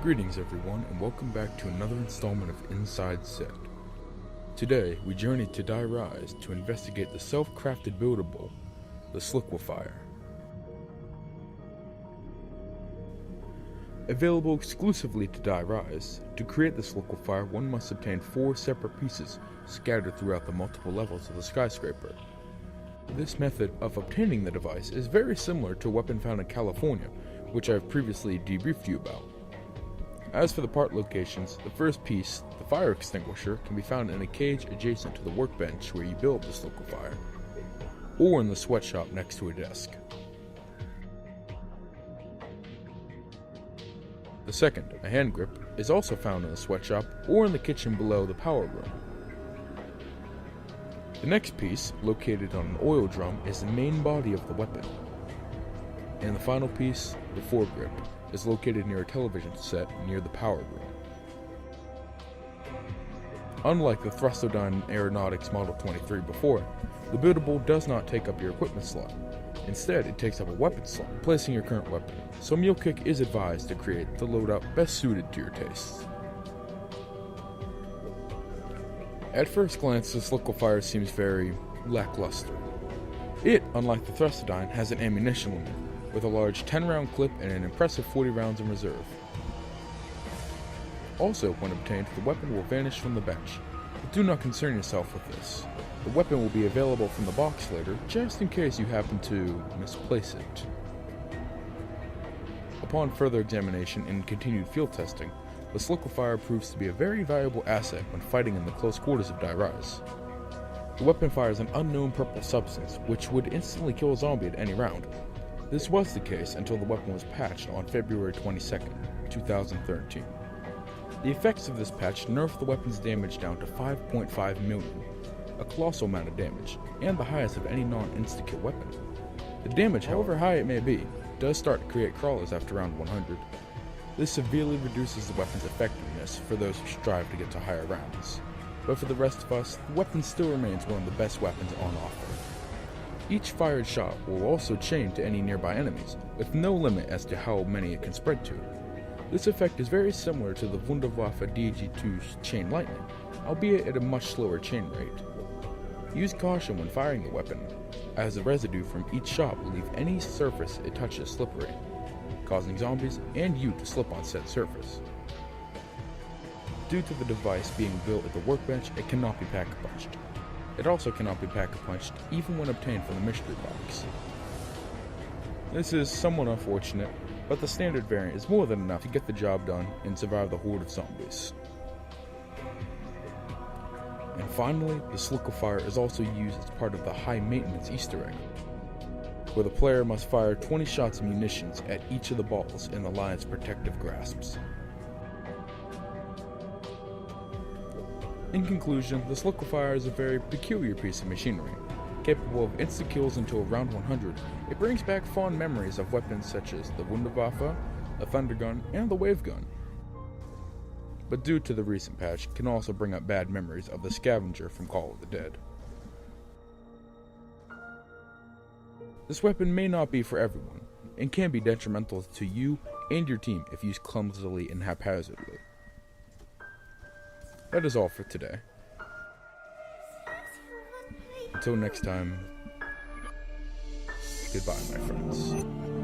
Greetings everyone, and welcome back to another installment of Inside Set. Today, we journey to Die Rise to investigate the self-crafted buildable, the Sliquifier. Available exclusively to Die Rise, to create the Sliquifier one must obtain 4 separate pieces scattered throughout the multiple levels of the skyscraper. This method of obtaining the device is very similar to a weapon found in California, which I have previously debriefed you about. As for the part locations, the first piece, the fire extinguisher, can be found in a cage adjacent to the workbench where you build the Sliquifier, or in the sweatshop next to a desk. The second, a hand grip, is also found in the sweatshop or in the kitchen below the power room. The next piece, located on an oil drum, is the main body of the weapon. And the final piece, the foregrip, is located near a television set near the power room. Unlike the Bestowed Aeronautics Model 23 before, the buildable does not take up your equipment slot. Instead, it takes up a weapon slot, placing your current weapon. So Mule Kick is advised to create the loadout best suited to your tastes. At first glance, the Sliquifier seems very lackluster. It, unlike the Bestowed, has an ammunition limit, with a large 10-round clip and an impressive 40 rounds in reserve. Also, when obtained, the weapon will vanish from the bench, but do not concern yourself with this. The weapon will be available from the box later, just in case you happen to misplace it. Upon further examination and continued field testing, the Sliquifier proves to be a very valuable asset when fighting in the close quarters of Die Rise. The weapon fires an unknown purple substance, which would instantly kill a zombie at any round. This was the case until the weapon was patched on February 22nd, 2013. The effects of this patch nerfed the weapon's damage down to 5.5 million, a colossal amount of damage, and the highest of any non-insta-kill weapon. The damage, however high it may be, does start to create crawlers after round 100. This severely reduces the weapon's effectiveness for those who strive to get to higher rounds. But for the rest of us, the weapon still remains one of the best weapons on offer. Each fired shot will also chain to any nearby enemies, with no limit as to how many it can spread to. This effect is very similar to the Wunder DG2's Chain Lightning, albeit at a much slower chain rate. Use caution when firing the weapon, as the residue from each shot will leave any surface it touches slippery, causing zombies and you to slip on said surface. Due to the device being built at the workbench, it cannot be pack-a-punched. It also cannot be pack-a-punched even when obtained from the mystery box. This is somewhat unfortunate, but the standard variant is more than enough to get the job done and survive the horde of zombies. And finally, the Sliquifier is also used as part of the high maintenance Easter egg, where the player must fire 20 shots of munitions at each of the balls in the lion's protective grasps. In conclusion, the Sliquifier is a very peculiar piece of machinery. Capable of insta-kills until around 100, it brings back fond memories of weapons such as the Wunder, the Thunder Gun, and the Wave Gun. But due to the recent patch, it can also bring up bad memories of the Scavenger from Call of the Dead. This weapon may not be for everyone, and can be detrimental to you and your team if used clumsily and haphazardly. That is all for today. Until next time, goodbye, my friends.